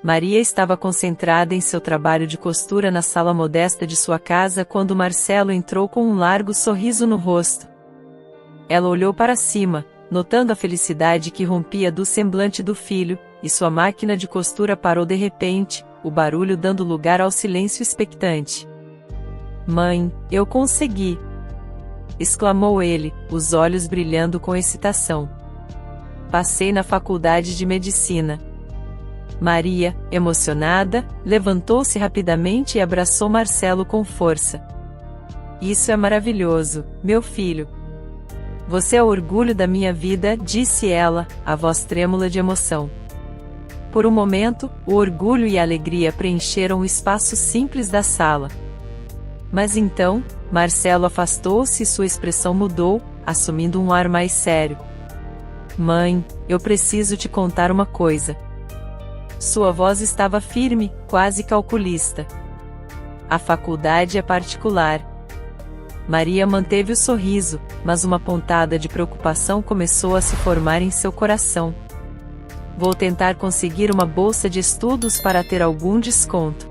Maria estava concentrada em seu trabalho de costura na sala modesta de sua casa quando Marcelo entrou com um largo sorriso no rosto. Ela olhou para cima, notando a felicidade que rompia do semblante do filho, e sua máquina de costura parou de repente, o barulho dando lugar ao silêncio expectante. "Mãe, eu consegui!" exclamou ele, os olhos brilhando com excitação. "Passei na faculdade de medicina." Maria, emocionada, levantou-se rapidamente e abraçou Marcelo com força. "Isso é maravilhoso, meu filho. Você é o orgulho da minha vida", disse ela, a voz trêmula de emoção. Por um momento, o orgulho e a alegria preencheram o espaço simples da sala. Mas então, Marcelo afastou-se e sua expressão mudou, assumindo um ar mais sério. "Mãe, eu preciso te contar uma coisa." Sua voz estava firme, quase calculista. "A faculdade é particular." Maria manteve o sorriso, mas uma pontada de preocupação começou a se formar em seu coração. "Vou tentar conseguir uma bolsa de estudos para ter algum desconto."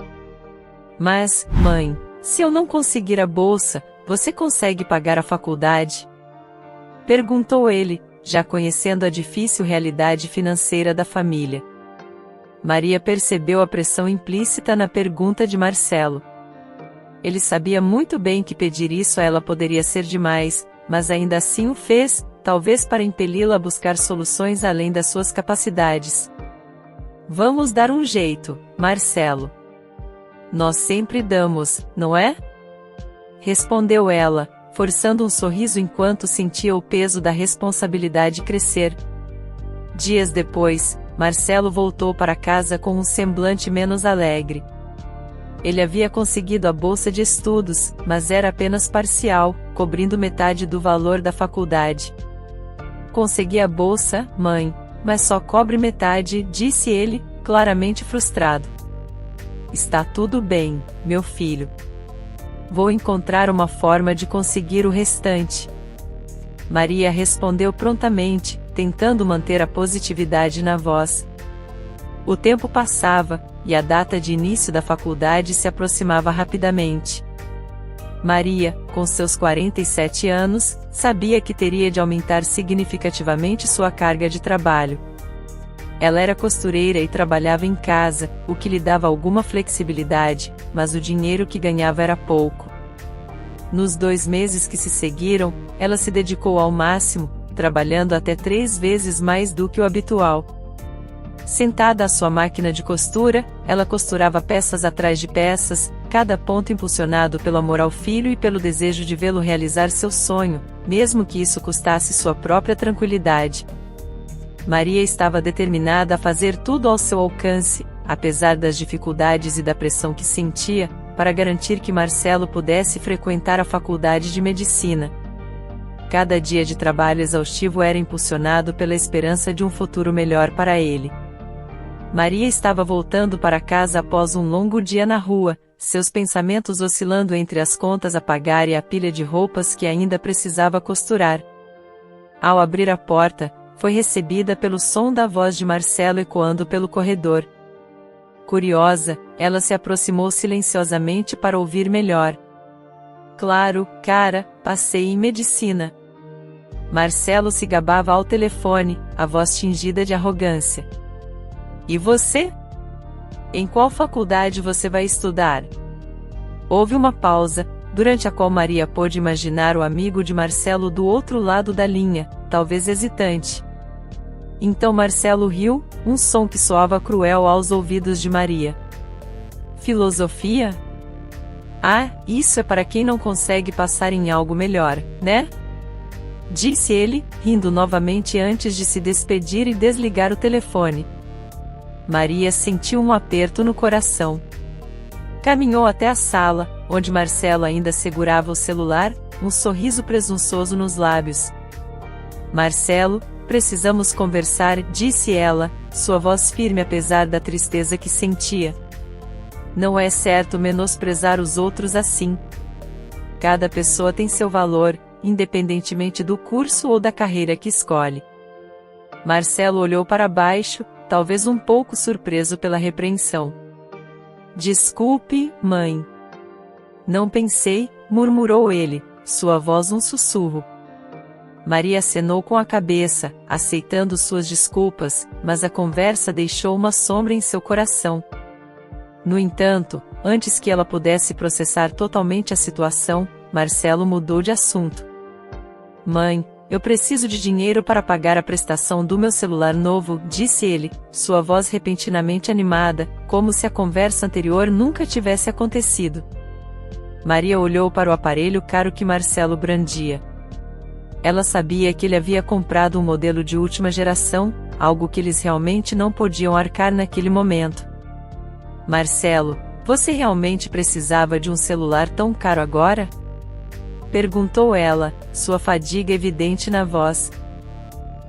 "Mas, mãe, se eu não conseguir a bolsa, você consegue pagar a faculdade?" perguntou ele, já conhecendo a difícil realidade financeira da família. Maria percebeu a pressão implícita na pergunta de Marcelo. Ele sabia muito bem que pedir isso a ela poderia ser demais, mas ainda assim o fez, talvez para impeli-la a buscar soluções além das suas capacidades. "Vamos dar um jeito, Marcelo. Nós sempre damos, não é?" respondeu ela, forçando um sorriso enquanto sentia o peso da responsabilidade crescer. Dias depois, Marcelo voltou para casa com um semblante menos alegre. Ele havia conseguido a bolsa de estudos, mas era apenas parcial, cobrindo metade do valor da faculdade. "Consegui a bolsa, mãe, mas só cobre metade", disse ele, claramente frustrado. "Está tudo bem, meu filho. Vou encontrar uma forma de conseguir o restante." Maria respondeu prontamente, tentando manter a positividade na voz. O tempo passava, e a data de início da faculdade se aproximava rapidamente. Maria, com seus 47 anos, sabia que teria de aumentar significativamente sua carga de trabalho. Ela era costureira e trabalhava em casa, o que lhe dava alguma flexibilidade, mas o dinheiro que ganhava era pouco. Nos 2 meses que se seguiram, ela se dedicou ao máximo, trabalhando até 3 vezes mais do que o habitual. Sentada à sua máquina de costura, ela costurava peças atrás de peças, cada ponto impulsionado pelo amor ao filho e pelo desejo de vê-lo realizar seu sonho, mesmo que isso custasse sua própria tranquilidade. Maria estava determinada a fazer tudo ao seu alcance, apesar das dificuldades e da pressão que sentia, para garantir que Marcelo pudesse frequentar a faculdade de medicina. Cada dia de trabalho exaustivo era impulsionado pela esperança de um futuro melhor para ele. Maria estava voltando para casa após um longo dia na rua, seus pensamentos oscilando entre as contas a pagar e a pilha de roupas que ainda precisava costurar. Ao abrir a porta, foi recebida pelo som da voz de Marcelo ecoando pelo corredor. Curiosa, ela se aproximou silenciosamente para ouvir melhor. "Claro, cara, passei em medicina." Marcelo se gabava ao telefone, a voz tingida de arrogância. "E você? Em qual faculdade você vai estudar?" Houve uma pausa, durante a qual Maria pôde imaginar o amigo de Marcelo do outro lado da linha, talvez hesitante. Então Marcelo riu, um som que soava cruel aos ouvidos de Maria. "Filosofia? Ah, isso é para quem não consegue passar em algo melhor, né?" disse ele, rindo novamente antes de se despedir e desligar o telefone. Maria sentiu um aperto no coração. Caminhou até a sala, onde Marcelo ainda segurava o celular, um sorriso presunçoso nos lábios. "Marcelo, precisamos conversar", disse ela, sua voz firme apesar da tristeza que sentia. "Não é certo menosprezar os outros assim. Cada pessoa tem seu valor, independentemente do curso ou da carreira que escolhe." Marcelo olhou para baixo, talvez um pouco surpreso pela repreensão. Desculpe, mãe. Não pensei, murmurou ele, sua voz um sussurro. Maria acenou com a cabeça, aceitando suas desculpas, mas a conversa deixou uma sombra em seu coração. No entanto, antes que ela pudesse processar totalmente a situação, Marcelo mudou de assunto. Mãe, eu preciso de dinheiro para pagar a prestação do meu celular novo, disse ele, sua voz repentinamente animada, como se a conversa anterior nunca tivesse acontecido. Maria olhou para o aparelho caro que Marcelo brandia. Ela sabia que ele havia comprado um modelo de última geração, algo que eles realmente não podiam arcar naquele momento. Marcelo, você realmente precisava de um celular tão caro agora? Perguntou ela, sua fadiga evidente na voz.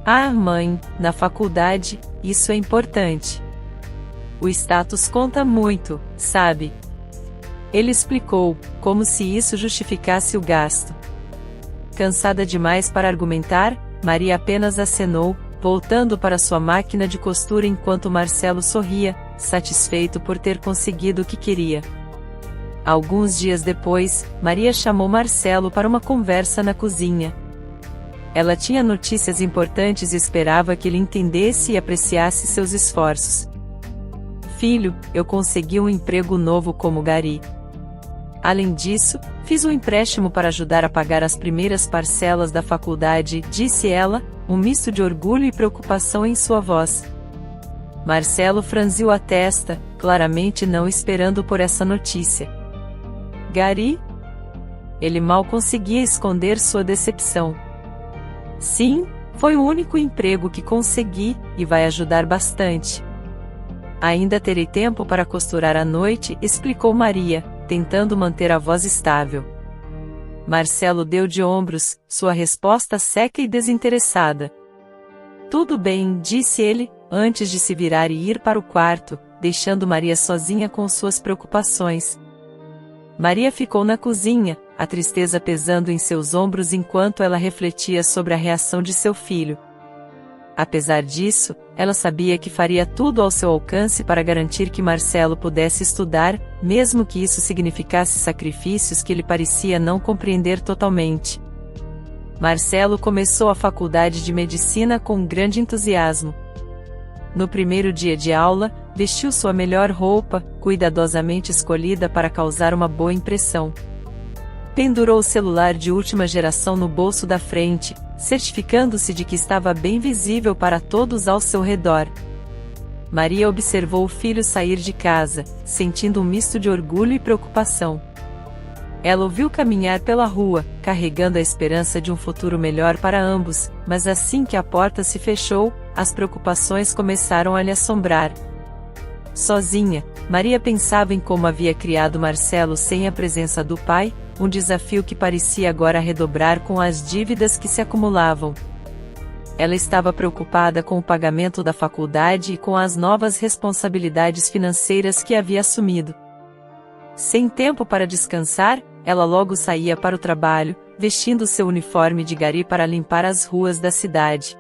Ah, mãe, na faculdade, isso é importante. O status conta muito, sabe? Ele explicou, como se isso justificasse o gasto. Cansada demais para argumentar, Maria apenas acenou, voltando para sua máquina de costura enquanto Marcelo sorria, satisfeito por ter conseguido o que queria. Alguns dias depois, Maria chamou Marcelo para uma conversa na cozinha. Ela tinha notícias importantes e esperava que ele entendesse e apreciasse seus esforços. Filho, eu consegui um emprego novo como gari. Além disso, fiz um empréstimo para ajudar a pagar as primeiras parcelas da faculdade, disse ela, um misto de orgulho e preocupação em sua voz. Marcelo franziu a testa, claramente não esperando por essa notícia. Gari? Ele mal conseguia esconder sua decepção. Sim, foi o único emprego que consegui, e vai ajudar bastante. Ainda terei tempo para costurar à noite, explicou Maria, tentando manter a voz estável. Marcelo deu de ombros, sua resposta seca e desinteressada. Tudo bem, disse ele, antes de se virar e ir para o quarto, deixando Maria sozinha com suas preocupações. Maria ficou na cozinha, a tristeza pesando em seus ombros enquanto ela refletia sobre a reação de seu filho. Apesar disso, ela sabia que faria tudo ao seu alcance para garantir que Marcelo pudesse estudar, mesmo que isso significasse sacrifícios que ele parecia não compreender totalmente. Marcelo começou a faculdade de medicina com grande entusiasmo. No primeiro dia de aula, vestiu sua melhor roupa, cuidadosamente escolhida para causar uma boa impressão. Pendurou o celular de última geração no bolso da frente, certificando-se de que estava bem visível para todos ao seu redor. Maria observou o filho sair de casa, sentindo um misto de orgulho e preocupação. Ela o viu caminhar pela rua, carregando a esperança de um futuro melhor para ambos, mas assim que a porta se fechou, as preocupações começaram a lhe assombrar. Sozinha, Maria pensava em como havia criado Marcelo sem a presença do pai, um desafio que parecia agora redobrar com as dívidas que se acumulavam. Ela estava preocupada com o pagamento da faculdade e com as novas responsabilidades financeiras que havia assumido. Sem tempo para descansar, ela logo saía para o trabalho, vestindo seu uniforme de gari para limpar as ruas da cidade.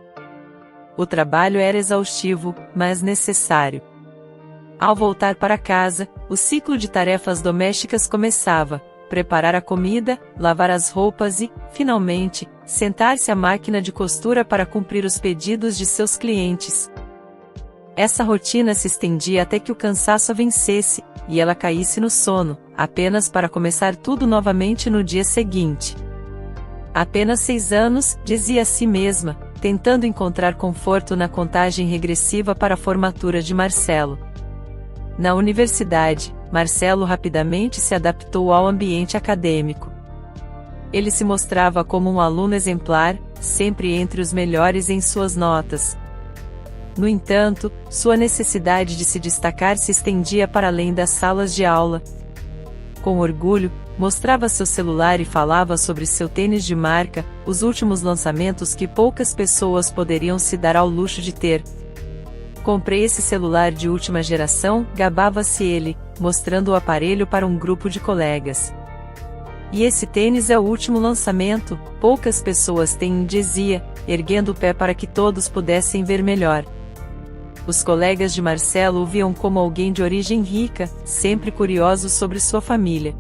O trabalho era exaustivo, mas necessário. Ao voltar para casa, o ciclo de tarefas domésticas começava: preparar a comida, lavar as roupas e, finalmente, sentar-se à máquina de costura para cumprir os pedidos de seus clientes. Essa rotina se estendia até que o cansaço a vencesse, e ela caísse no sono, apenas para começar tudo novamente no dia seguinte. Apenas 6 anos, dizia a si mesma, tentando encontrar conforto na contagem regressiva para a formatura de Marcelo. Na universidade, Marcelo rapidamente se adaptou ao ambiente acadêmico. Ele se mostrava como um aluno exemplar, sempre entre os melhores em suas notas. No entanto, sua necessidade de se destacar se estendia para além das salas de aula. Com orgulho, mostrava seu celular e falava sobre seu tênis de marca, os últimos lançamentos que poucas pessoas poderiam se dar ao luxo de ter. Comprei esse celular de última geração, gabava-se ele, mostrando o aparelho para um grupo de colegas. E esse tênis é o último lançamento, poucas pessoas têm, dizia, erguendo o pé para que todos pudessem ver melhor. Os colegas de Marcelo o viam como alguém de origem rica, sempre curiosos sobre sua família.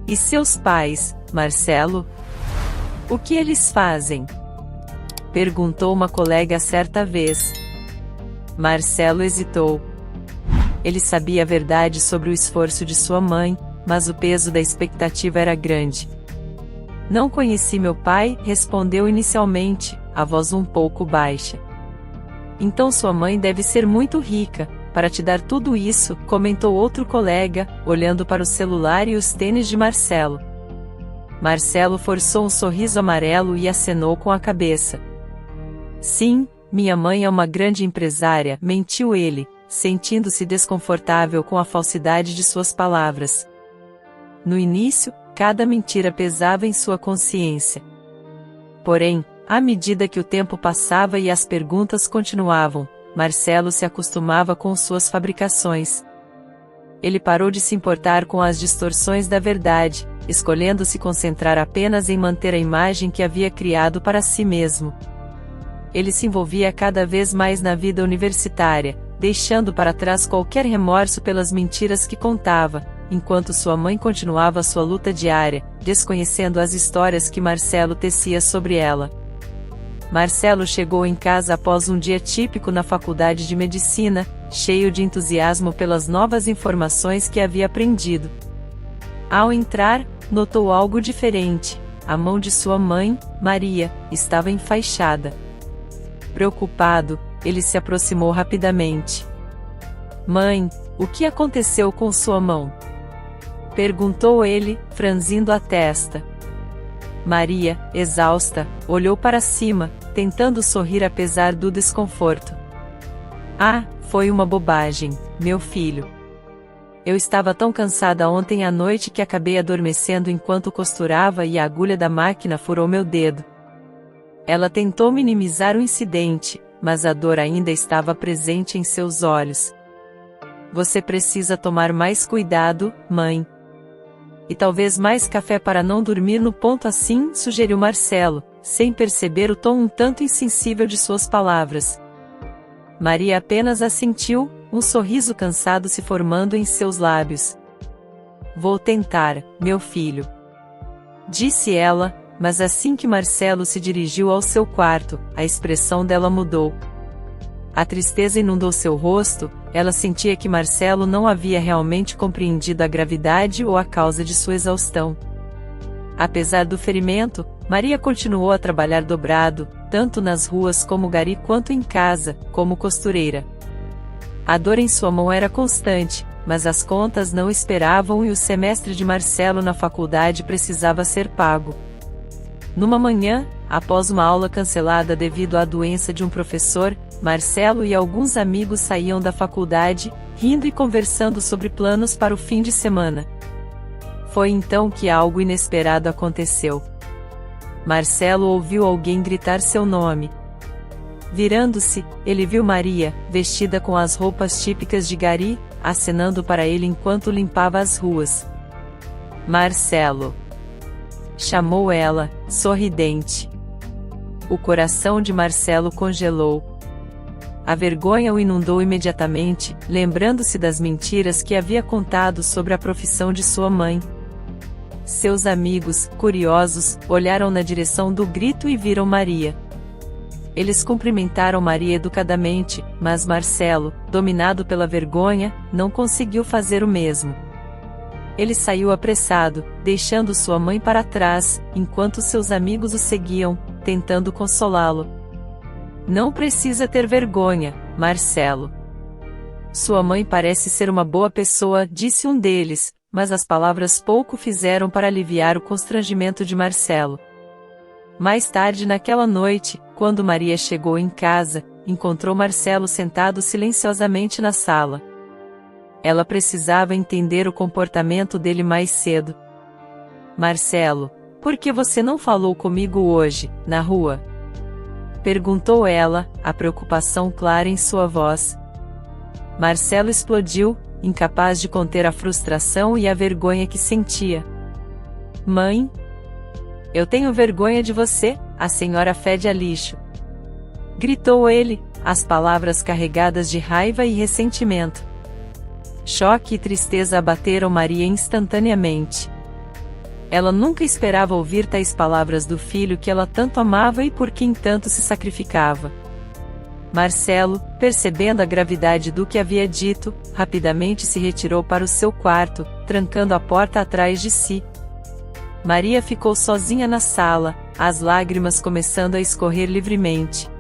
E seus pais, Marcelo? O que eles fazem? Perguntou uma colega certa vez. Marcelo hesitou. Ele sabia a verdade sobre o esforço de sua mãe, mas o peso da expectativa era grande. Não conheci meu pai, respondeu inicialmente, a voz um pouco baixa. Então sua mãe deve ser muito rica, para te dar tudo isso, comentou outro colega, olhando para o celular e os tênis de Marcelo. Marcelo forçou um sorriso amarelo e acenou com a cabeça. Sim, minha mãe é uma grande empresária, mentiu ele, sentindo-se desconfortável com a falsidade de suas palavras. No início, cada mentira pesava em sua consciência. Porém, à medida que o tempo passava e as perguntas continuavam, Marcelo se acostumava com suas fabricações. Ele parou de se importar com as distorções da verdade, escolhendo se concentrar apenas em manter a imagem que havia criado para si mesmo. Ele se envolvia cada vez mais na vida universitária, deixando para trás qualquer remorso pelas mentiras que contava, enquanto sua mãe continuava sua luta diária, desconhecendo as histórias que Marcelo tecia sobre ela. Marcelo chegou em casa após um dia típico na faculdade de medicina, cheio de entusiasmo pelas novas informações que havia aprendido. Ao entrar, notou algo diferente. A mão de sua mãe, Maria, estava enfaixada. Preocupado, ele se aproximou rapidamente. Mãe, o que aconteceu com sua mão? Perguntou ele, franzindo a testa. Maria, exausta, olhou para cima, tentando sorrir apesar do desconforto. Ah, foi uma bobagem, meu filho. Eu estava tão cansada ontem à noite que acabei adormecendo enquanto costurava e a agulha da máquina furou meu dedo. Ela tentou minimizar o incidente, mas a dor ainda estava presente em seus olhos. Você precisa tomar mais cuidado, mãe. E talvez mais café para não dormir no ponto assim, sugeriu Marcelo, sem perceber o tom um tanto insensível de suas palavras. Maria apenas assentiu, um sorriso cansado se formando em seus lábios. Vou tentar, meu filho. Disse ela, mas assim que Marcelo se dirigiu ao seu quarto, a expressão dela mudou. A tristeza inundou seu rosto, ela sentia que Marcelo não havia realmente compreendido a gravidade ou a causa de sua exaustão. Apesar do ferimento, Maria continuou a trabalhar dobrado, tanto nas ruas como gari quanto em casa, como costureira. A dor em sua mão era constante, mas as contas não esperavam e o semestre de Marcelo na faculdade precisava ser pago. Numa manhã, após uma aula cancelada devido à doença de um professor, Marcelo e alguns amigos saíam da faculdade, rindo e conversando sobre planos para o fim de semana. Foi então que algo inesperado aconteceu. Marcelo ouviu alguém gritar seu nome. Virando-se, ele viu Maria, vestida com as roupas típicas de gari, acenando para ele enquanto limpava as ruas. Marcelo! Chamou ela, sorridente. O coração de Marcelo congelou. A vergonha o inundou imediatamente, lembrando-se das mentiras que havia contado sobre a profissão de sua mãe. Seus amigos, curiosos, olharam na direção do grito e viram Maria. Eles cumprimentaram Maria educadamente, mas Marcelo, dominado pela vergonha, não conseguiu fazer o mesmo. Ele saiu apressado, deixando sua mãe para trás, enquanto seus amigos o seguiam, tentando consolá-lo. Não precisa ter vergonha, Marcelo. Sua mãe parece ser uma boa pessoa, disse um deles, mas as palavras pouco fizeram para aliviar o constrangimento de Marcelo. Mais tarde naquela noite, quando Maria chegou em casa, encontrou Marcelo sentado silenciosamente na sala. Ela precisava entender o comportamento dele mais cedo. Marcelo, por que você não falou comigo hoje, na rua? Perguntou ela, a preocupação clara em sua voz. Marcelo explodiu, incapaz de conter a frustração e a vergonha que sentia. Mãe? Eu tenho vergonha de você, a senhora fede a lixo. gritou ele, as palavras carregadas de raiva e ressentimento. Choque e tristeza abateram Maria instantaneamente. Ela nunca esperava ouvir tais palavras do filho que ela tanto amava e por quem tanto se sacrificava. Marcelo, percebendo a gravidade do que havia dito, rapidamente se retirou para o seu quarto, trancando a porta atrás de si. Maria ficou sozinha na sala, as lágrimas começando a escorrer livremente.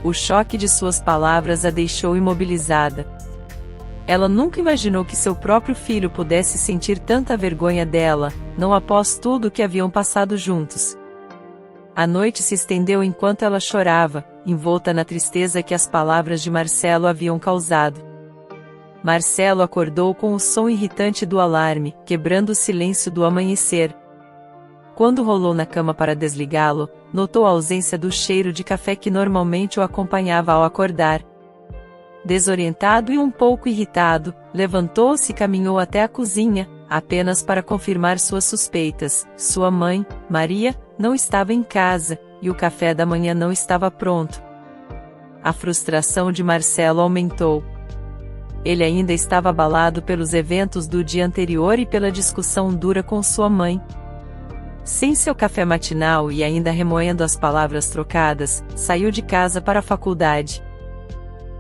O choque de suas palavras a deixou imobilizada. Ela nunca imaginou que seu próprio filho pudesse sentir tanta vergonha dela, não após tudo o que haviam passado juntos. A noite se estendeu enquanto ela chorava, envolta na tristeza que as palavras de Marcelo haviam causado. Marcelo acordou com o som irritante do alarme, quebrando o silêncio do amanhecer. Quando rolou na cama para desligá-lo, notou a ausência do cheiro de café que normalmente o acompanhava ao acordar. Desorientado e um pouco irritado, levantou-se e caminhou até a cozinha, apenas para confirmar suas suspeitas. Sua mãe, Maria, não estava em casa, e o café da manhã não estava pronto. A frustração de Marcelo aumentou. Ele ainda estava abalado pelos eventos do dia anterior e pela discussão dura com sua mãe. Sem seu café matinal e ainda remoendo as palavras trocadas, saiu de casa para a faculdade.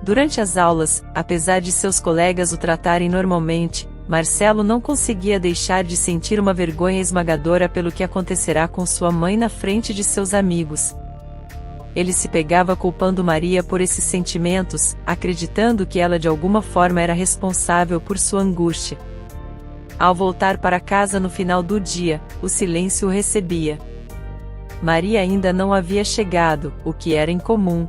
Durante as aulas, apesar de seus colegas o tratarem normalmente, Marcelo não conseguia deixar de sentir uma vergonha esmagadora pelo que acontecerá com sua mãe na frente de seus amigos. Ele se pegava culpando Maria por esses sentimentos, acreditando que ela de alguma forma era responsável por sua angústia. Ao voltar para casa no final do dia, o silêncio o recebia. Maria ainda não havia chegado, o que era incomum.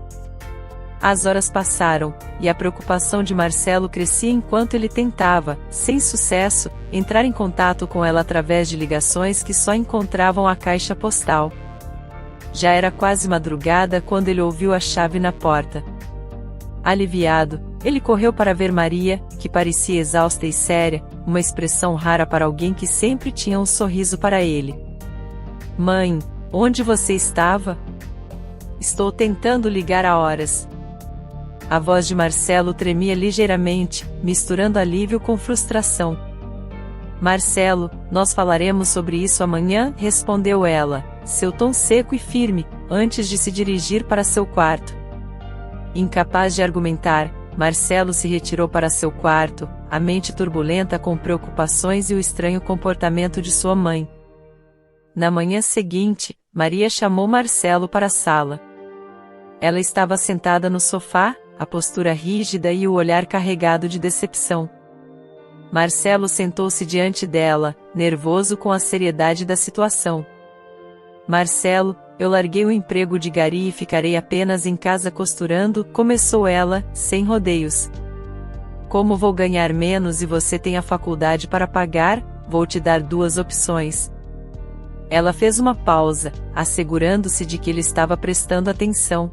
As horas passaram, e a preocupação de Marcelo crescia enquanto ele tentava, sem sucesso, entrar em contato com ela através de ligações que só encontravam a caixa postal. Já era quase madrugada quando ele ouviu a chave na porta. Aliviado, ele correu para ver Maria, que parecia exausta e séria, uma expressão rara para alguém que sempre tinha um sorriso para ele. "Mãe, onde você estava?" "Estou tentando ligar há horas." A voz de Marcelo tremia ligeiramente, misturando alívio com frustração. "Marcelo, nós falaremos sobre isso amanhã", respondeu ela, seu tom seco e firme, antes de se dirigir para seu quarto. Incapaz de argumentar, Marcelo se retirou para seu quarto, a mente turbulenta com preocupações e o estranho comportamento de sua mãe. Na manhã seguinte, Maria chamou Marcelo para a sala. Ela estava sentada no sofá, a postura rígida e o olhar carregado de decepção. Marcelo sentou-se diante dela, nervoso com a seriedade da situação. "Marcelo, eu larguei o emprego de gari e ficarei apenas em casa costurando", começou ela, sem rodeios. "Como vou ganhar menos e você tem a faculdade para pagar, vou te dar duas opções." Ela fez uma pausa, assegurando-se de que ele estava prestando atenção.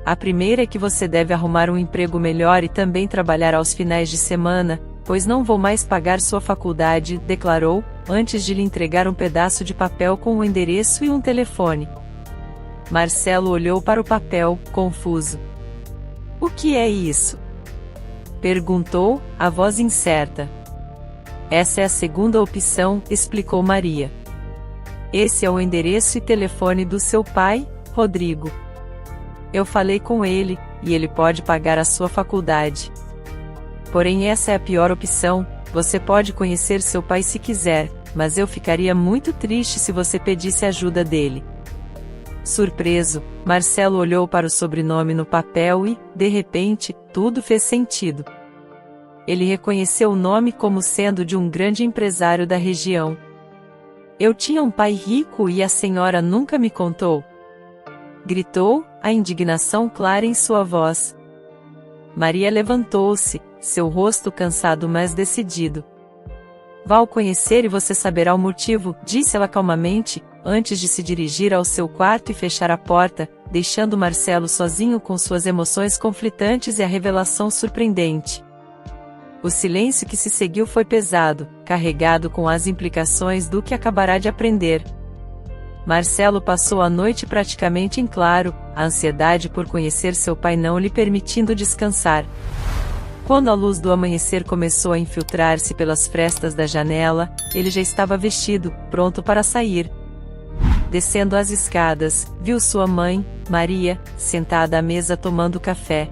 "A primeira é que você deve arrumar um emprego melhor e também trabalhar aos finais de semana, pois não vou mais pagar sua faculdade", declarou, antes de lhe entregar um pedaço de papel com um endereço e um telefone. Marcelo olhou para o papel, confuso. "O que é isso?" perguntou, a voz incerta. "Essa é a segunda opção", explicou Maria. "Esse é o endereço e telefone do seu pai, Rodrigo. Eu falei com ele, e ele pode pagar a sua faculdade. Porém essa é a pior opção, você pode conhecer seu pai se quiser, mas eu ficaria muito triste se você pedisse ajuda dele." Surpreso, Marcelo olhou para o sobrenome no papel e, de repente, tudo fez sentido. Ele reconheceu o nome como sendo de um grande empresário da região. "Eu tinha um pai rico e a senhora nunca me contou?" gritou, a indignação clara em sua voz. Maria levantou-se, seu rosto cansado mas decidido. "Vá o conhecer e você saberá o motivo", disse ela calmamente, antes de se dirigir ao seu quarto e fechar a porta, deixando Marcelo sozinho com suas emoções conflitantes e a revelação surpreendente. O silêncio que se seguiu foi pesado, carregado com as implicações do que acabará de aprender. Marcelo passou a noite praticamente em claro, a ansiedade por conhecer seu pai não lhe permitindo descansar. Quando a luz do amanhecer começou a infiltrar-se pelas frestas da janela, ele já estava vestido, pronto para sair. Descendo as escadas, viu sua mãe, Maria, sentada à mesa tomando café.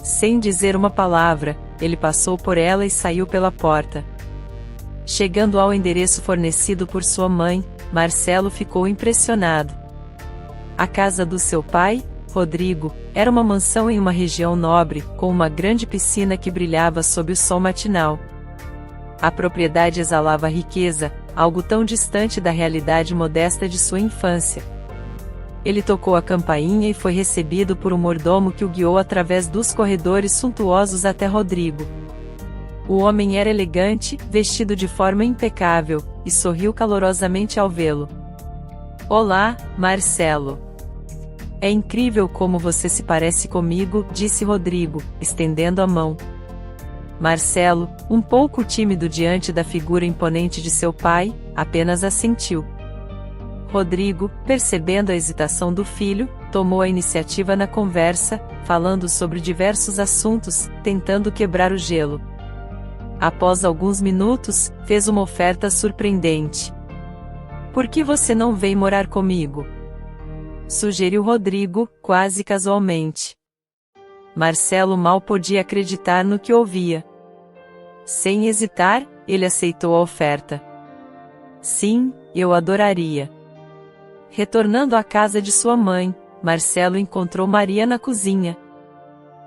Sem dizer uma palavra, ele passou por ela e saiu pela porta. Chegando ao endereço fornecido por sua mãe, Marcelo ficou impressionado. A casa do seu pai, Rodrigo, era uma mansão em uma região nobre, com uma grande piscina que brilhava sob o sol matinal. A propriedade exalava riqueza, algo tão distante da realidade modesta de sua infância. Ele tocou a campainha e foi recebido por um mordomo que o guiou através dos corredores suntuosos até Rodrigo. O homem era elegante, vestido de forma impecável, e sorriu calorosamente ao vê-lo. "Olá, Marcelo. É incrível como você se parece comigo", disse Rodrigo, estendendo a mão. Marcelo, um pouco tímido diante da figura imponente de seu pai, apenas assentiu. Rodrigo, percebendo a hesitação do filho, tomou a iniciativa na conversa, falando sobre diversos assuntos, tentando quebrar o gelo. Após alguns minutos, fez uma oferta surpreendente. "Por que você não vem morar comigo?", sugeriu Rodrigo, quase casualmente. Marcelo mal podia acreditar no que ouvia. Sem hesitar, ele aceitou a oferta. "Sim, eu adoraria." Retornando à casa de sua mãe, Marcelo encontrou Maria na cozinha.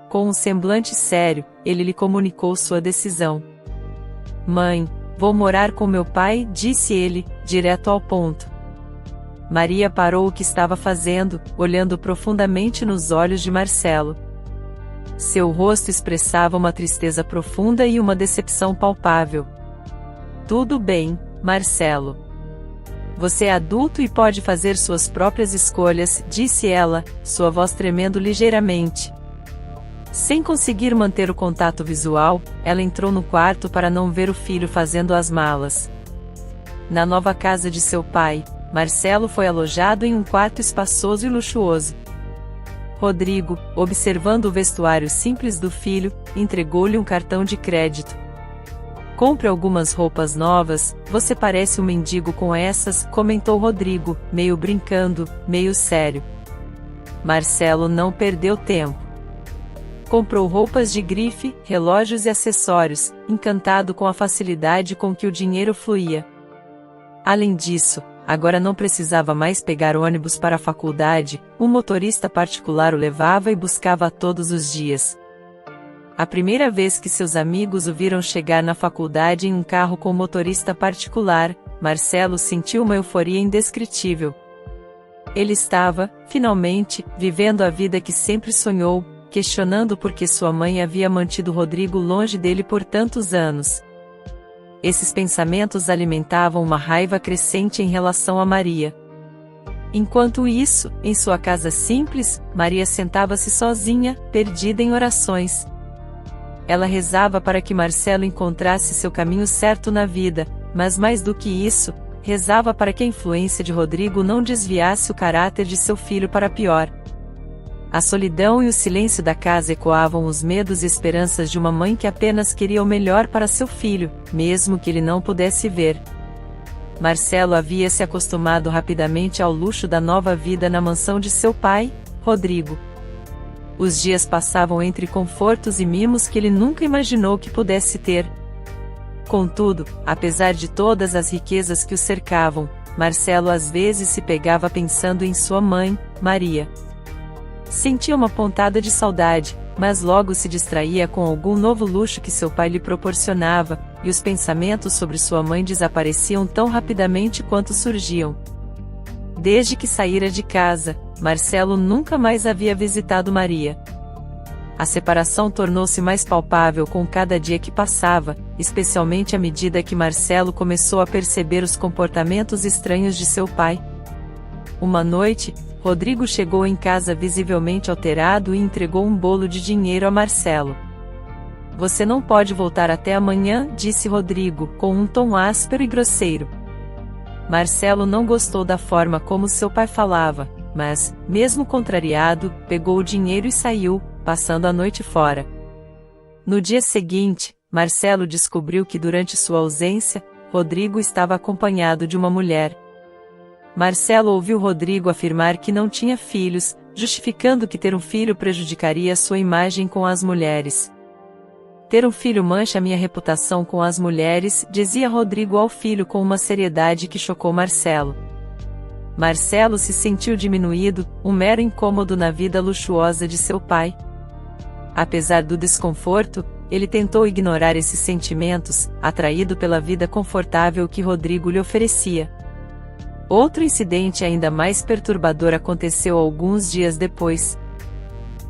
Com um semblante sério, ele lhe comunicou sua decisão. "Mãe, vou morar com meu pai", disse ele, direto ao ponto. Maria parou o que estava fazendo, olhando profundamente nos olhos de Marcelo. Seu rosto expressava uma tristeza profunda e uma decepção palpável. "Tudo bem, Marcelo. Você é adulto e pode fazer suas próprias escolhas", disse ela, sua voz tremendo ligeiramente. Sem conseguir manter o contato visual, ela entrou no quarto para não ver o filho fazendo as malas. Na nova casa de seu pai, Marcelo foi alojado em um quarto espaçoso e luxuoso. Rodrigo, observando o vestuário simples do filho, entregou-lhe um cartão de crédito. "Compre algumas roupas novas, você parece um mendigo com essas", comentou Rodrigo, meio brincando, meio sério. Marcelo não perdeu tempo. Comprou roupas de grife, relógios e acessórios, encantado com a facilidade com que o dinheiro fluía. Além disso, agora não precisava mais pegar ônibus para a faculdade, um motorista particular o levava e buscava todos os dias. A primeira vez que seus amigos o viram chegar na faculdade em um carro com motorista particular, Marcelo sentiu uma euforia indescritível. Ele estava, finalmente, vivendo a vida que sempre sonhou, questionando por que sua mãe havia mantido Rodrigo longe dele por tantos anos. Esses pensamentos alimentavam uma raiva crescente em relação a Maria. Enquanto isso, em sua casa simples, Maria sentava-se sozinha, perdida em orações. Ela rezava para que Marcelo encontrasse seu caminho certo na vida, mas mais do que isso, rezava para que a influência de Rodrigo não desviasse o caráter de seu filho para pior. A solidão e o silêncio da casa ecoavam os medos e esperanças de uma mãe que apenas queria o melhor para seu filho, mesmo que ele não pudesse ver. Marcelo havia se acostumado rapidamente ao luxo da nova vida na mansão de seu pai, Rodrigo. Os dias passavam entre confortos e mimos que ele nunca imaginou que pudesse ter. Contudo, apesar de todas as riquezas que o cercavam, Marcelo às vezes se pegava pensando em sua mãe, Maria. Sentia uma pontada de saudade, mas logo se distraía com algum novo luxo que seu pai lhe proporcionava, e os pensamentos sobre sua mãe desapareciam tão rapidamente quanto surgiam. Desde que saíra de casa, Marcelo nunca mais havia visitado Maria. A separação tornou-se mais palpável com cada dia que passava, especialmente à medida que Marcelo começou a perceber os comportamentos estranhos de seu pai. Uma noite, Rodrigo chegou em casa visivelmente alterado e entregou um bolo de dinheiro a Marcelo. "Você não pode voltar até amanhã", disse Rodrigo, com um tom áspero e grosseiro. Marcelo não gostou da forma como seu pai falava, mas, mesmo contrariado, pegou o dinheiro e saiu, passando a noite fora. No dia seguinte, Marcelo descobriu que durante sua ausência, Rodrigo estava acompanhado de uma mulher. Marcelo ouviu Rodrigo afirmar que não tinha filhos, justificando que ter um filho prejudicaria sua imagem com as mulheres. Ter um filho mancha minha reputação com as mulheres, dizia Rodrigo ao filho com uma seriedade que chocou Marcelo. Marcelo se sentiu diminuído, um mero incômodo na vida luxuosa de seu pai. Apesar do desconforto, ele tentou ignorar esses sentimentos, atraído pela vida confortável que Rodrigo lhe oferecia. Outro incidente ainda mais perturbador aconteceu alguns dias depois.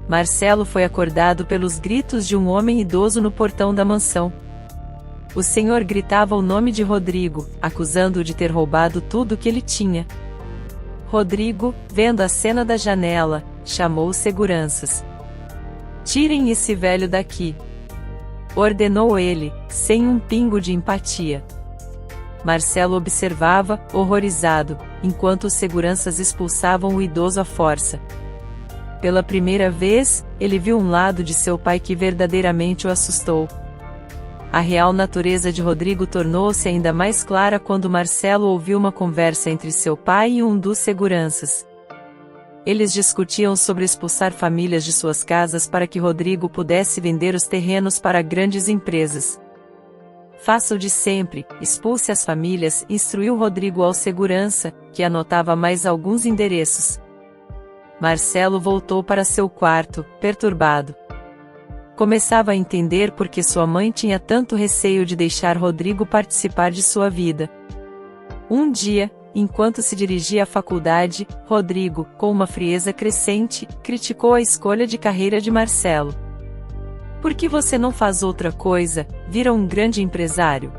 Marcelo foi acordado pelos gritos de um homem idoso no portão da mansão. O senhor gritava o nome de Rodrigo, acusando-o de ter roubado tudo o que ele tinha. Rodrigo, vendo a cena da janela, chamou os seguranças. "Tirem esse velho daqui!" ordenou ele, sem um pingo de empatia. Marcelo observava, horrorizado, enquanto os seguranças expulsavam o idoso à força. Pela primeira vez, ele viu um lado de seu pai que verdadeiramente o assustou. A real natureza de Rodrigo tornou-se ainda mais clara quando Marcelo ouviu uma conversa entre seu pai e um dos seguranças. Eles discutiam sobre expulsar famílias de suas casas para que Rodrigo pudesse vender os terrenos para grandes empresas. "Faça o de sempre, expulse as famílias", instruiu Rodrigo ao segurança, que anotava mais alguns endereços. Marcelo voltou para seu quarto, perturbado. Começava a entender por que sua mãe tinha tanto receio de deixar Rodrigo participar de sua vida. Um dia, enquanto se dirigia à faculdade, Rodrigo, com uma frieza crescente, criticou a escolha de carreira de Marcelo. "Por que você não faz outra coisa, vira um grande empresário?"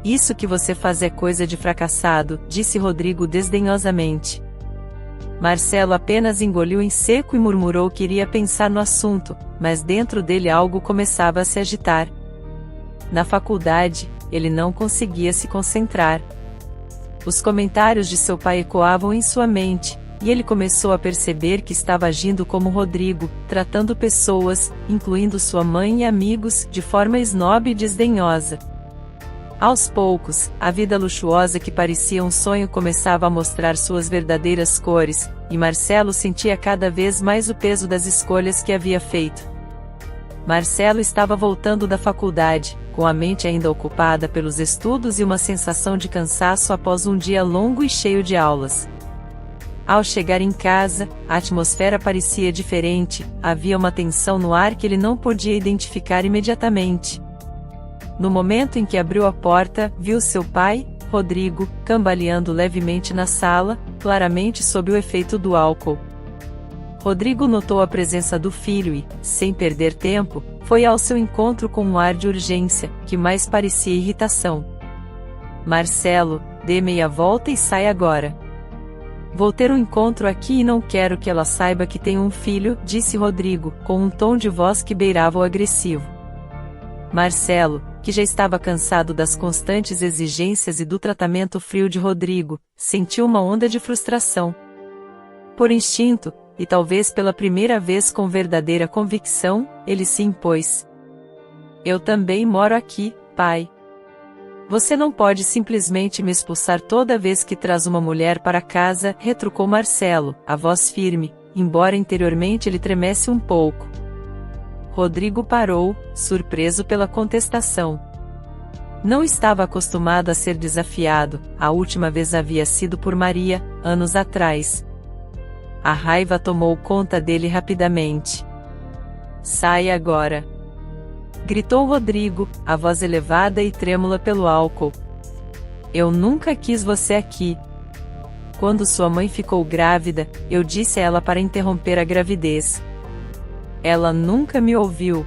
"Isso que você faz é coisa de fracassado", disse Rodrigo desdenhosamente. Marcelo apenas engoliu em seco e murmurou que iria pensar no assunto, mas dentro dele algo começava a se agitar. Na faculdade, ele não conseguia se concentrar. Os comentários de seu pai ecoavam em sua mente, e ele começou a perceber que estava agindo como Rodrigo, tratando pessoas, incluindo sua mãe e amigos, de forma esnobe e desdenhosa. Aos poucos, a vida luxuosa que parecia um sonho começava a mostrar suas verdadeiras cores, e Marcelo sentia cada vez mais o peso das escolhas que havia feito. Marcelo estava voltando da faculdade, com a mente ainda ocupada pelos estudos e uma sensação de cansaço após um dia longo e cheio de aulas. Ao chegar em casa, a atmosfera parecia diferente, havia uma tensão no ar que ele não podia identificar imediatamente. No momento em que abriu a porta, viu seu pai, Rodrigo, cambaleando levemente na sala, claramente sob o efeito do álcool. Rodrigo notou a presença do filho e, sem perder tempo, foi ao seu encontro com um ar de urgência, que mais parecia irritação. "Marcelo, dê meia volta e sai agora. Vou ter um encontro aqui e não quero que ela saiba que tenho um filho", disse Rodrigo, com um tom de voz que beirava o agressivo. Marcelo, que já estava cansado das constantes exigências e do tratamento frio de Rodrigo, sentiu uma onda de frustração. Por instinto, e talvez pela primeira vez com verdadeira convicção, ele se impôs. "Eu também moro aqui, pai. Você não pode simplesmente me expulsar toda vez que traz uma mulher para casa", retrucou Marcelo, a voz firme, embora interiormente ele tremesse um pouco. Rodrigo parou, surpreso pela contestação. Não estava acostumado a ser desafiado, a última vez havia sido por Maria, anos atrás. A raiva tomou conta dele rapidamente. "Sai agora!" gritou Rodrigo, a voz elevada e trêmula pelo álcool. "Eu nunca quis você aqui. Quando sua mãe ficou grávida, eu disse a ela para interromper a gravidez. Ela nunca me ouviu.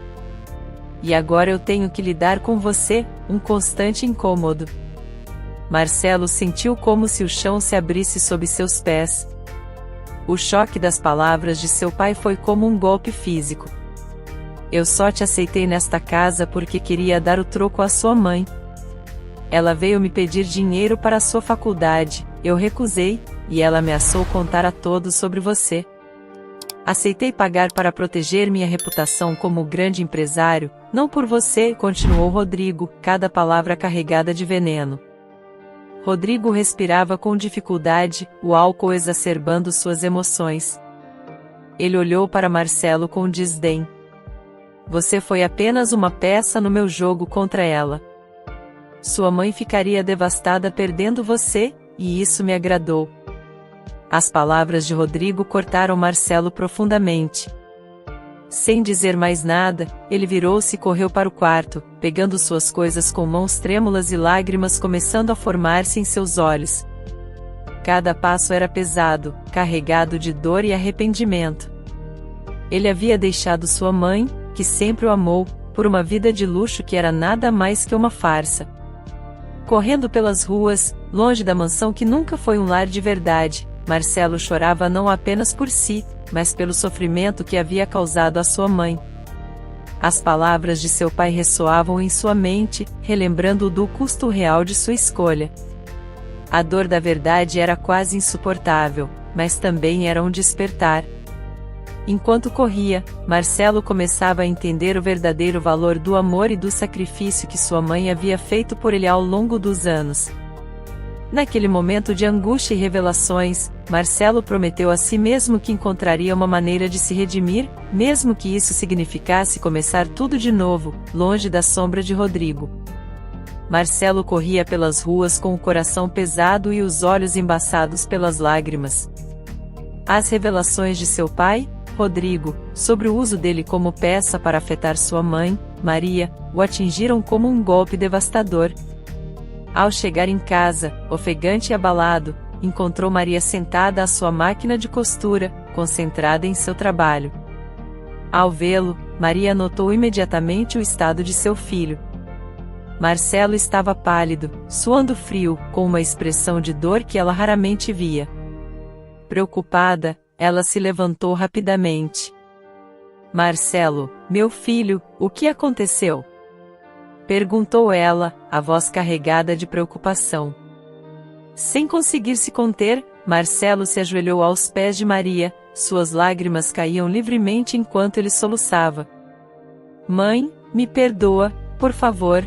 E agora eu tenho que lidar com você, um constante incômodo." Marcelo sentiu como se o chão se abrisse sob seus pés. O choque das palavras de seu pai foi como um golpe físico. "Eu só te aceitei nesta casa porque queria dar o troco à sua mãe. Ela veio me pedir dinheiro para a sua faculdade, eu recusei, e ela ameaçou contar a todos sobre você. Aceitei pagar para proteger minha reputação como grande empresário, não por você, continuou Rodrigo, cada palavra carregada de veneno. Rodrigo respirava com dificuldade, o álcool exacerbando suas emoções. Ele olhou para Marcelo com desdém. Você foi apenas uma peça no meu jogo contra ela. Sua mãe ficaria devastada perdendo você, e isso me agradou. As palavras de Rodrigo cortaram Marcelo profundamente. Sem dizer mais nada, ele virou-se e correu para o quarto, pegando suas coisas com mãos trêmulas e lágrimas começando a formar-se em seus olhos. Cada passo era pesado, carregado de dor e arrependimento. Ele havia deixado sua mãe, que sempre o amou, por uma vida de luxo que era nada mais que uma farsa. Correndo pelas ruas, longe da mansão que nunca foi um lar de verdade, Marcelo chorava não apenas por si, mas pelo sofrimento que havia causado à sua mãe. As palavras de seu pai ressoavam em sua mente, relembrando-o do custo real de sua escolha. A dor da verdade era quase insuportável, mas também era um despertar. Enquanto corria, Marcelo começava a entender o verdadeiro valor do amor e do sacrifício que sua mãe havia feito por ele ao longo dos anos. Naquele momento de angústia e revelações, Marcelo prometeu a si mesmo que encontraria uma maneira de se redimir, mesmo que isso significasse começar tudo de novo, longe da sombra de Rodrigo. Marcelo corria pelas ruas com o coração pesado e os olhos embaçados pelas lágrimas. As revelações de seu pai, Rodrigo, sobre o uso dele como peça para afetar sua mãe, Maria, o atingiram como um golpe devastador. Ao chegar em casa, ofegante e abalado, encontrou Maria sentada à sua máquina de costura, concentrada em seu trabalho. Ao vê-lo, Maria notou imediatamente o estado de seu filho. Marcelo estava pálido, suando frio, com uma expressão de dor que ela raramente via. Preocupada, ela se levantou rapidamente. Marcelo, meu filho, o que aconteceu? Perguntou ela, a voz carregada de preocupação. Sem conseguir se conter, Marcelo se ajoelhou aos pés de Maria, suas lágrimas caíam livremente enquanto ele soluçava. Mãe, me perdoa, por favor.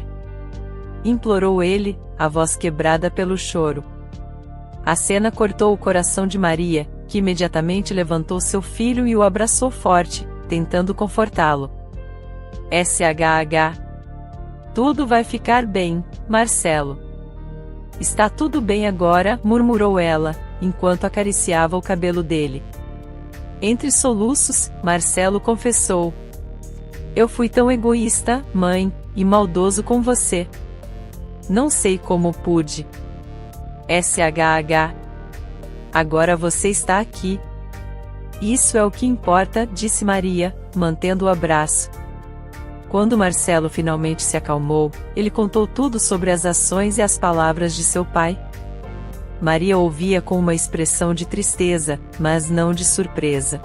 Implorou ele, a voz quebrada pelo choro. A cena cortou o coração de Maria, que imediatamente levantou seu filho e o abraçou forte, tentando confortá-lo. SHH. Tudo vai ficar bem, Marcelo. Está tudo bem agora, murmurou ela, enquanto acariciava o cabelo dele. Entre soluços, Marcelo confessou. Eu fui tão egoísta, mãe, e maldoso com você. Não sei como pude. SHH. Agora você está aqui. Isso é o que importa, disse Maria, mantendo o abraço. Quando Marcelo finalmente se acalmou, ele contou tudo sobre as ações e as palavras de seu pai. Maria ouvia com uma expressão de tristeza, mas não de surpresa.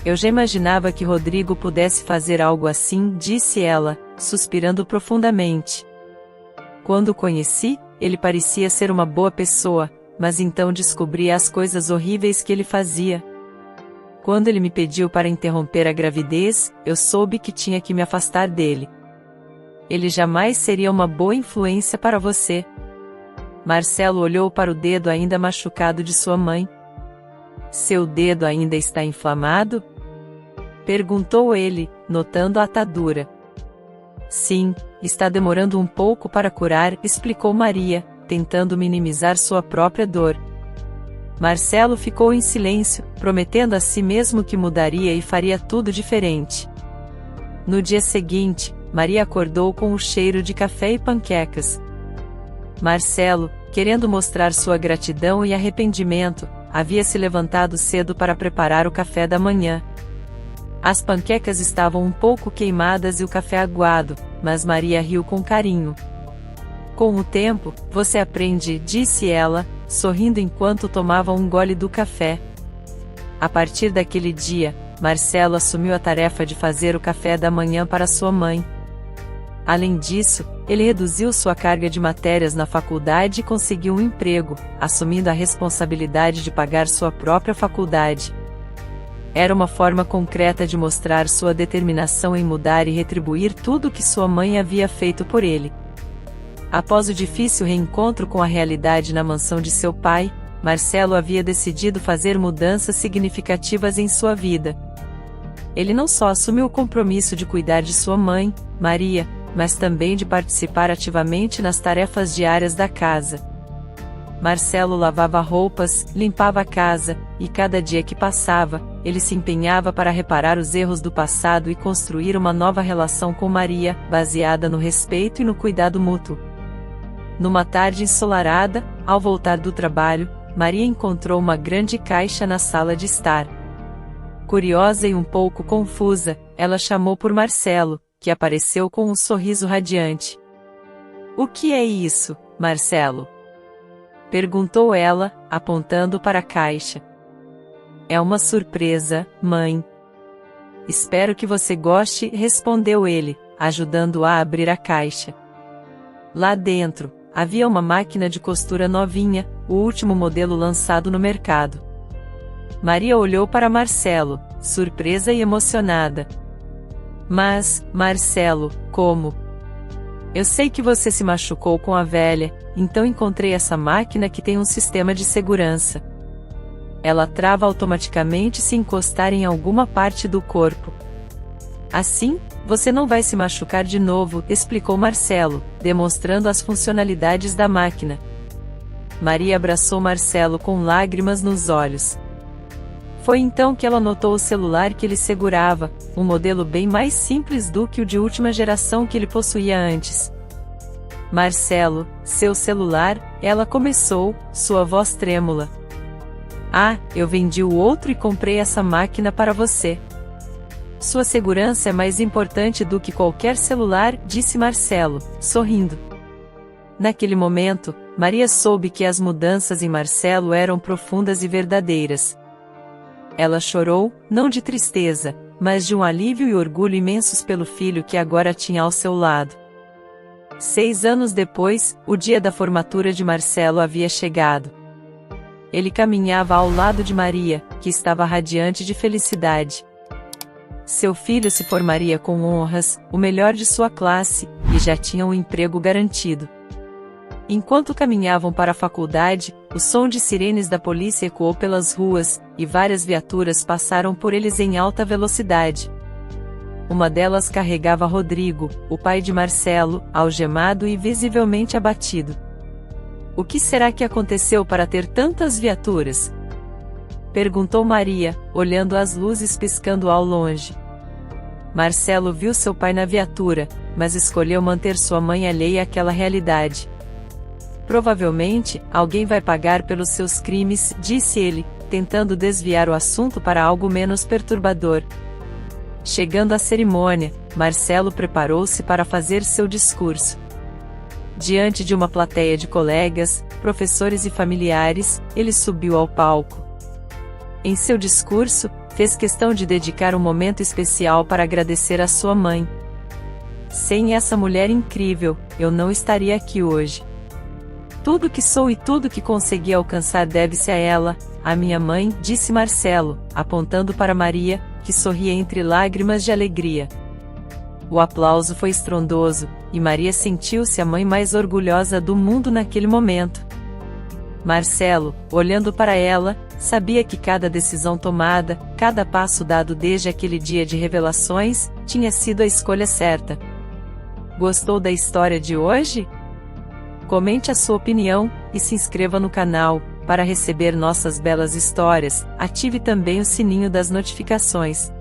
Eu já imaginava que Rodrigo pudesse fazer algo assim, disse ela, suspirando profundamente. Quando o conheci, ele parecia ser uma boa pessoa, mas então descobri as coisas horríveis que ele fazia. Quando ele me pediu para interromper a gravidez, eu soube que tinha que me afastar dele. Ele jamais seria uma boa influência para você. Marcelo olhou para o dedo ainda machucado de sua mãe. Seu dedo ainda está inflamado? Perguntou ele, notando a atadura. Sim, está demorando um pouco para curar, explicou Maria, tentando minimizar sua própria dor. Marcelo ficou em silêncio, prometendo a si mesmo que mudaria e faria tudo diferente. No dia seguinte, Maria acordou com o cheiro de café e panquecas. Marcelo, querendo mostrar sua gratidão e arrependimento, havia se levantado cedo para preparar o café da manhã. As panquecas estavam um pouco queimadas e o café aguado, mas Maria riu com carinho. Com o tempo, você aprende, disse ela, sorrindo enquanto tomava um gole do café. A partir daquele dia, Marcelo assumiu a tarefa de fazer o café da manhã para sua mãe. Além disso, ele reduziu sua carga de matérias na faculdade e conseguiu um emprego, assumindo a responsabilidade de pagar sua própria faculdade. Era uma forma concreta de mostrar sua determinação em mudar e retribuir tudo o que sua mãe havia feito por ele. Após o difícil reencontro com a realidade na mansão de seu pai, Marcelo havia decidido fazer mudanças significativas em sua vida. Ele não só assumiu o compromisso de cuidar de sua mãe, Maria, mas também de participar ativamente nas tarefas diárias da casa. Marcelo lavava roupas, limpava a casa, e cada dia que passava, ele se empenhava para reparar os erros do passado e construir uma nova relação com Maria, baseada no respeito e no cuidado mútuo. Numa tarde ensolarada, ao voltar do trabalho, Maria encontrou uma grande caixa na sala de estar. Curiosa e um pouco confusa, ela chamou por Marcelo, que apareceu com um sorriso radiante. "O que é isso, Marcelo?" perguntou ela, apontando para a caixa. "É uma surpresa, mãe." "Espero que você goste", respondeu ele, ajudando-a a abrir a caixa. Lá dentro, havia uma máquina de costura novinha, o último modelo lançado no mercado. Maria olhou para Marcelo, surpresa e emocionada. "Mas, Marcelo, como? Eu sei que você se machucou com a velha, então encontrei essa máquina que tem um sistema de segurança. Ela trava automaticamente se encostar em alguma parte do corpo. Assim, você não vai se machucar de novo", explicou Marcelo, demonstrando as funcionalidades da máquina. Maria abraçou Marcelo com lágrimas nos olhos. Foi então que ela notou o celular que ele segurava, um modelo bem mais simples do que o de última geração que ele possuía antes. "Marcelo, seu celular", ela começou, sua voz trêmula. "Ah, eu vendi o outro e comprei essa máquina para você. Sua segurança é mais importante do que qualquer celular", disse Marcelo, sorrindo. Naquele momento, Maria soube que as mudanças em Marcelo eram profundas e verdadeiras. Ela chorou, não de tristeza, mas de um alívio e orgulho imensos pelo filho que agora tinha ao seu lado. 6 anos depois, o dia da formatura de Marcelo havia chegado. Ele caminhava ao lado de Maria, que estava radiante de felicidade. Seu filho se formaria com honras, o melhor de sua classe, e já tinha um emprego garantido. Enquanto caminhavam para a faculdade, o som de sirenes da polícia ecoou pelas ruas, e várias viaturas passaram por eles em alta velocidade. Uma delas carregava Rodrigo, o pai de Marcelo, algemado e visivelmente abatido. "O que será que aconteceu para ter tantas viaturas?" perguntou Maria, olhando as luzes piscando ao longe. Marcelo viu seu pai na viatura, mas escolheu manter sua mãe alheia àquela realidade. "Provavelmente, alguém vai pagar pelos seus crimes", disse ele, tentando desviar o assunto para algo menos perturbador. Chegando à cerimônia, Marcelo preparou-se para fazer seu discurso. Diante de uma plateia de colegas, professores e familiares, ele subiu ao palco. Em seu discurso, fez questão de dedicar um momento especial para agradecer a sua mãe. "Sem essa mulher incrível, eu não estaria aqui hoje. Tudo que sou e tudo que consegui alcançar deve-se a ela, a minha mãe", disse Marcelo, apontando para Maria, que sorria entre lágrimas de alegria. O aplauso foi estrondoso, e Maria sentiu-se a mãe mais orgulhosa do mundo naquele momento. Marcelo, olhando para ela, sabia que cada decisão tomada, cada passo dado desde aquele dia de revelações, tinha sido a escolha certa. Gostou da história de hoje? Comente a sua opinião, e se inscreva no canal, para receber nossas belas histórias. Ative também o sininho das notificações.